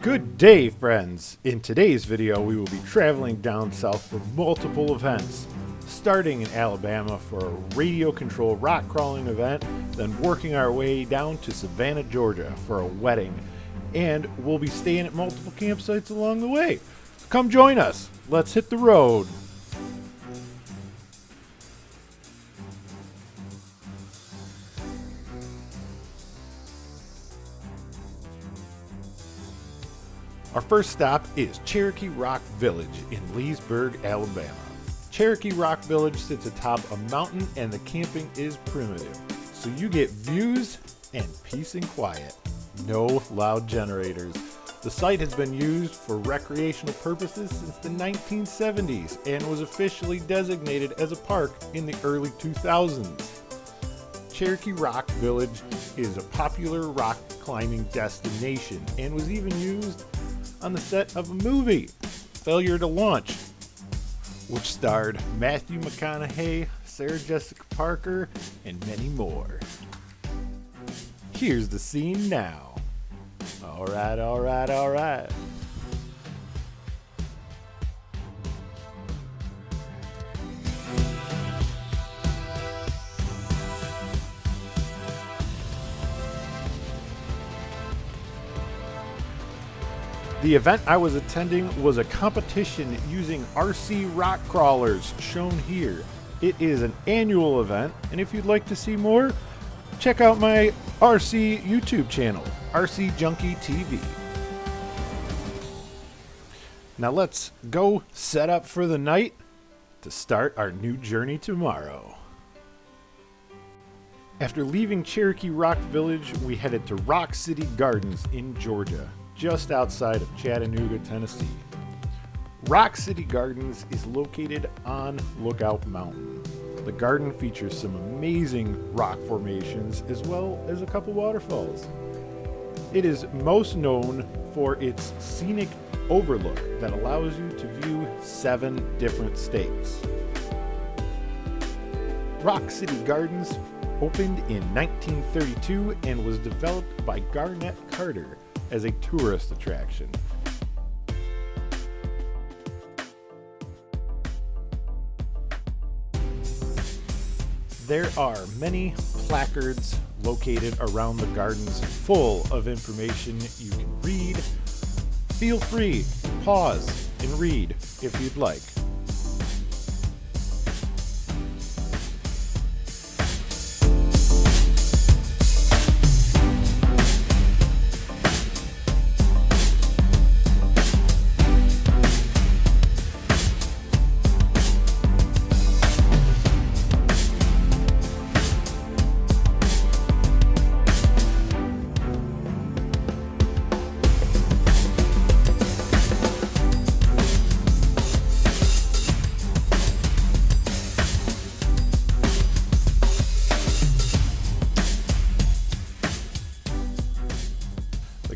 Good day, friends! In today's video, we will be traveling down south for multiple events, starting in Alabama for a radio-controlled rock crawling event, then working our way down to Savannah, Georgia for a wedding, and we'll be staying at multiple campsites along the way. Come join us! Let's hit the road! Our first stop is Cherokee Rock Village in Leesburg, Alabama. Cherokee Rock Village sits atop a mountain and the camping is primitive, so you get views and peace and quiet. No loud generators. The site has been used for recreational purposes since the 1970s and was officially designated as a park in the early 2000s. Cherokee Rock Village is a popular rock climbing destination and was even used on the set of a movie, Failure to Launch, which starred Matthew McConaughey, Sarah Jessica Parker, and many more. Here's the scene now. Alright. The event I was attending was a competition using RC rock crawlers, shown here. It is an annual event, and if you'd like to see more, check out my RC YouTube channel, RC Junkie TV. Now let's go set up for the night to start our new journey tomorrow. After leaving Cherokee Rock Village, we headed to Rock City Gardens in Georgia, just outside of Chattanooga, Tennessee. Rock City Gardens is located on Lookout Mountain. The garden features some amazing rock formations as well as a couple waterfalls. It is most known for its scenic overlook that allows you to view 7 different states. Rock City Gardens opened in 1932 and was developed by Garnett Carter as a tourist attraction. There are many placards located around the gardens full of information you can read. Feel free, pause, and read if you'd like.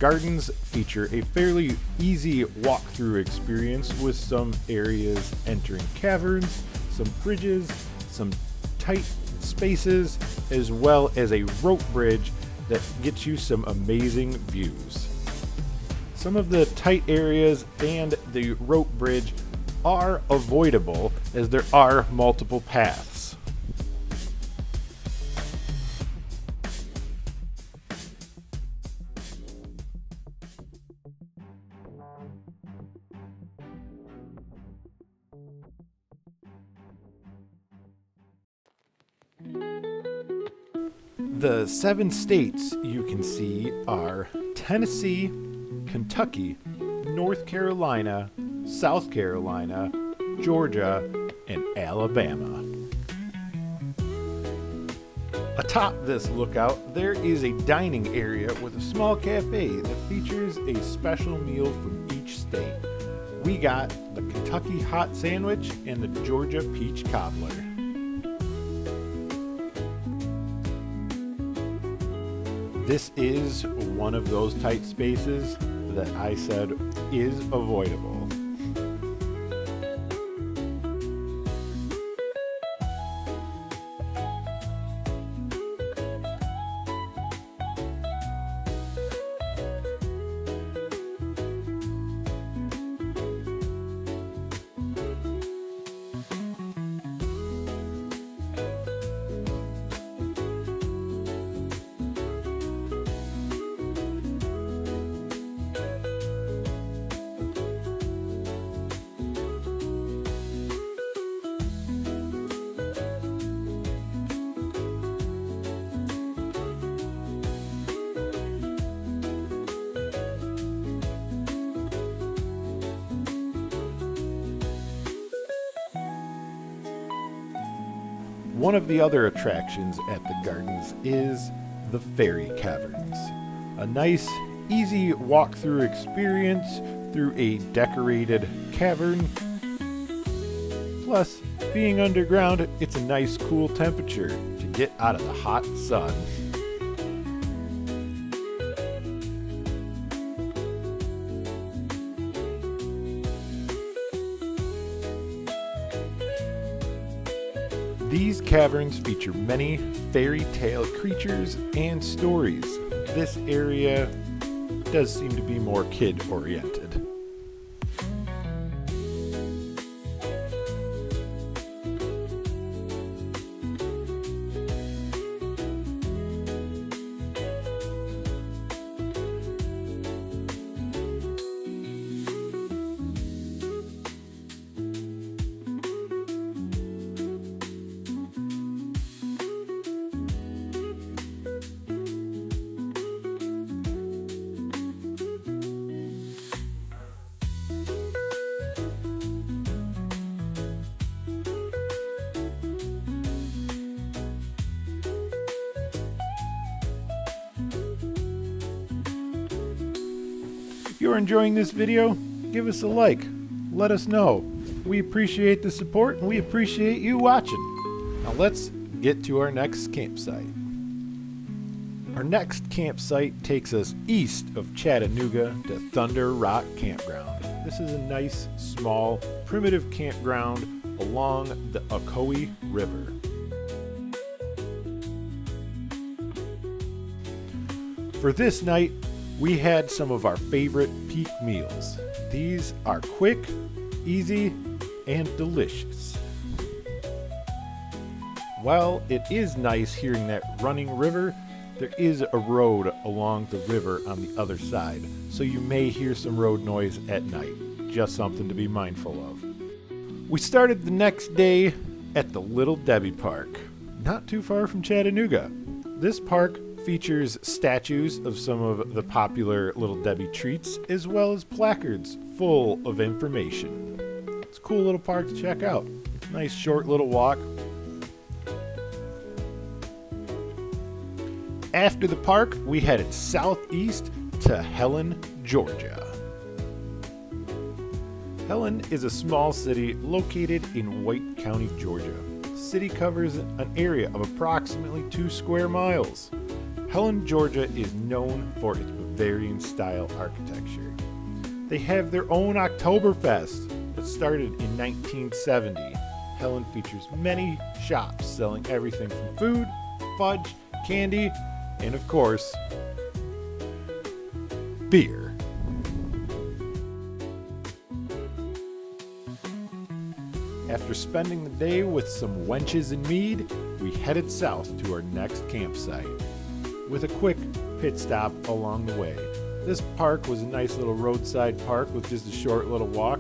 Gardens feature a fairly easy walkthrough experience with some areas entering caverns, some bridges, some tight spaces, as well as a rope bridge that gets you some amazing views. Some of the tight areas and the rope bridge are avoidable as there are multiple paths. The 7 states you can see are Tennessee, Kentucky, North Carolina, South Carolina, Georgia, and Alabama. Atop this lookout, there is a dining area with a small cafe that features a special meal from each state. We got the Kentucky hot sandwich and the Georgia peach cobbler. This is one of those tight spaces that I said is avoidable. One of the other attractions at the gardens is the Fairy Caverns. A nice, easy walk-through experience through a decorated cavern. Plus, being underground, it's a nice cool temperature to get out of the hot sun. These caverns feature many fairy tale creatures and stories. This area does seem to be more kid-oriented. If you're enjoying this video, give us a like. Let us know. We appreciate the support and we appreciate you watching. Now let's get to our next campsite. Our next campsite takes us east of Chattanooga to Thunder Rock Campground. This is a nice, small, primitive campground along the Ocoee River. For this night, we had some of our favorite peak meals. These are quick, easy, and delicious. While it is nice hearing that running river, there is a road along the river on the other side, so you may hear some road noise at night. Just something to be mindful of. We started the next day at the Little Debbie Park, not too far from Chattanooga. This park features statues of some of the popular Little Debbie treats, as well as placards full of information. It's a cool little park to check out. Nice short little walk. After the park, we headed southeast to Helen, Georgia. Helen is a small city located in White County, Georgia. The city covers an area of approximately 2 square miles. Helen, Georgia is known for its Bavarian-style architecture. They have their own Oktoberfest that started in 1970. Helen features many shops selling everything from food, fudge, candy, and of course, beer. After spending the day with some wenches and mead, we headed south to our next campsite, with a quick pit stop along the way. This park was a nice little roadside park with just a short little walk.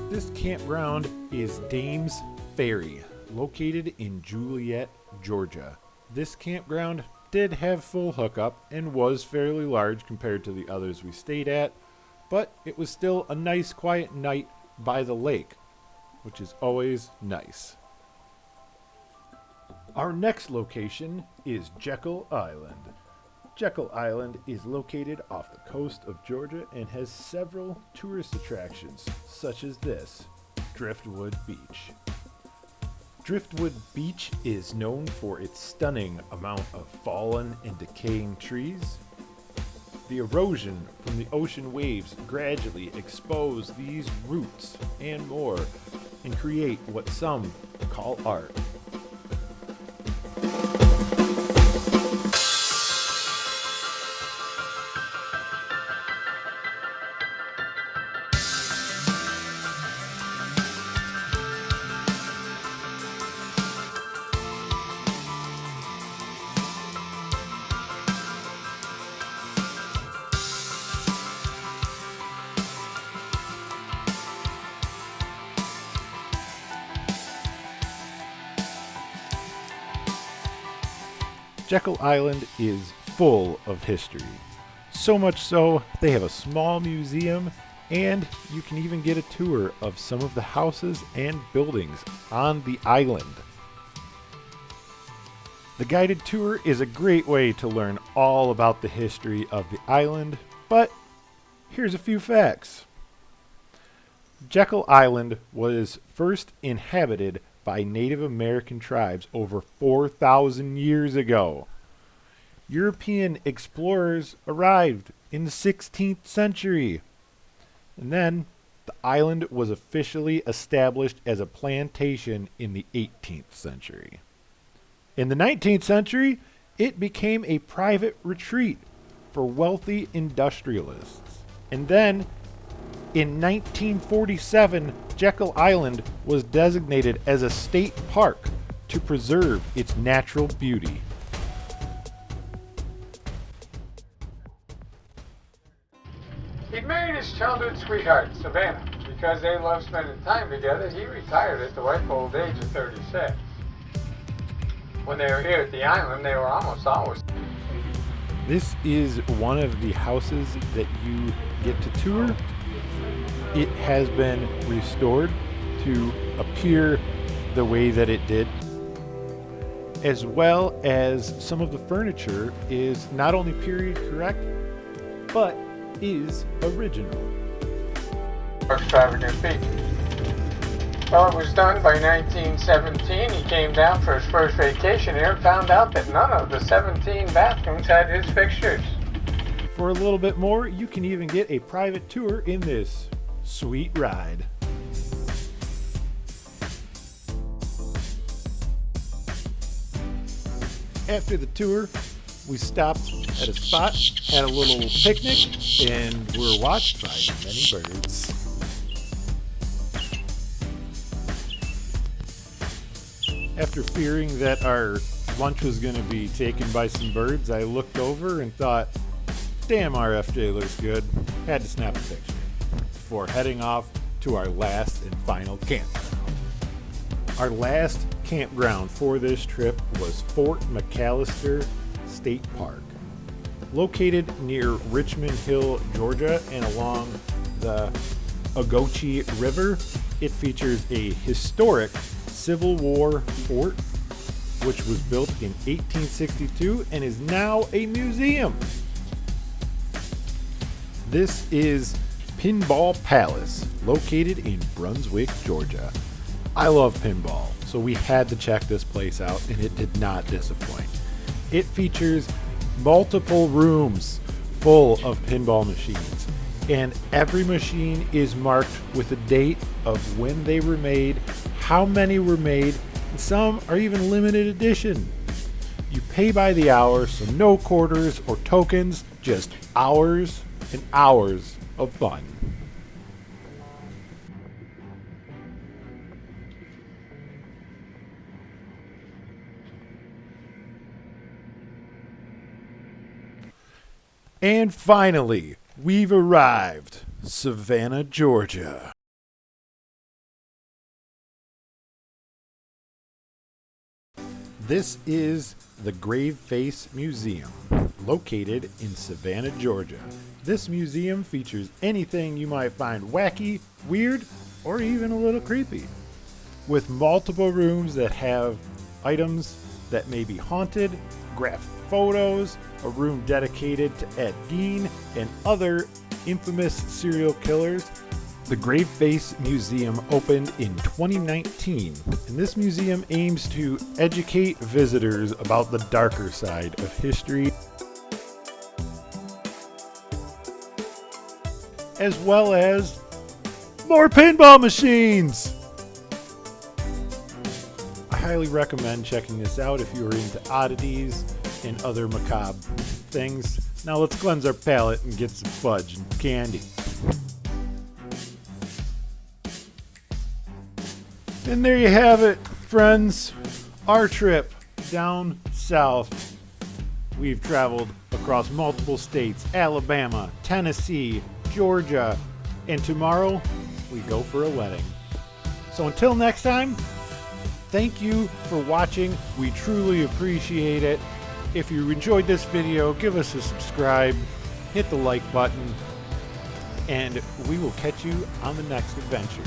This campground is Dame's Ferry, located in Juliet, Georgia. This campground did have full hookup and was fairly large compared to the others we stayed at, but it was still a nice quiet night by the lake, which is always nice. Our next location is Jekyll Island. Jekyll Island is located off the coast of Georgia and has several tourist attractions, such as this, Driftwood Beach. Driftwood Beach is known for its stunning amount of fallen and decaying trees. The erosion from the ocean waves gradually expose these roots and more and create what some call art. Jekyll Island is full of history. So much so, they have a small museum And you can even get a tour of some of the houses and buildings on the island. The guided tour is a great way to learn all about the history of the island, but here's a few facts. Jekyll Island was first inhabited by Native American tribes over 4,000 years ago. European explorers arrived in the 16th century. And then the island was officially established as a plantation in the 18th century. In the 19th century, it became a private retreat for wealthy industrialists. And then, in 1947, Jekyll Island was designated as a state park to preserve its natural beauty. He married his childhood sweetheart, Savannah. Because they loved spending time together, he retired at the ripe old age of 36. When they were here at the island, they were almost always. This is one of the houses that you get to tour. It has been restored to appear the way that it did, as well as some of the furniture is not only period correct, but is original. Extravagant features. Well, it was done by 1917. He came down for his first vacation here and found out that none of the 17 bathrooms had his fixtures. For a little bit more, you can even get a private tour in this sweet ride. After the tour, we stopped at a spot, had a little picnic, and were watched by many birds. After fearing that our lunch was going to be taken by some birds, I looked over and thought, damn, RFJ looks good. Had to snap a picture before heading off to our last and final campground. Our last campground for this trip was Fort McAllister State Park. Located near Richmond Hill, Georgia, and along the Ogochee River, it features a historic Civil War fort, which was built in 1862 and is now a museum. This is Pinball Palace, located in Brunswick, Georgia. I love pinball, so we had to check this place out, and it did not disappoint. It features multiple rooms full of pinball machines, and every machine is marked with a date of when they were made, how many were made, and some are even limited edition. You pay by the hour, so no quarters or tokens, just hours and hours of fun. And finally, we've arrived, Savannah, Georgia. This is the Grave Face Museum, located in Savannah, Georgia. This museum features anything you might find wacky, weird, or even a little creepy, with multiple rooms that have items that may be haunted, graphic photos, a room dedicated to Ed Gein and other infamous serial killers. The Grave Face Museum opened in 2019, and this museum aims to educate visitors about the darker side of history, as well as more pinball machines. I highly recommend checking this out if you are into oddities and other macabre things. Now let's cleanse our palate and get some fudge and candy. And there you have it, friends. Our trip down south. We've traveled across multiple states: Alabama, Tennessee, Georgia, and tomorrow we go for a wedding. So until next time, thank you for watching. We truly appreciate it. If you enjoyed this video, give us a subscribe, hit the like button, and we will catch you on the next adventure.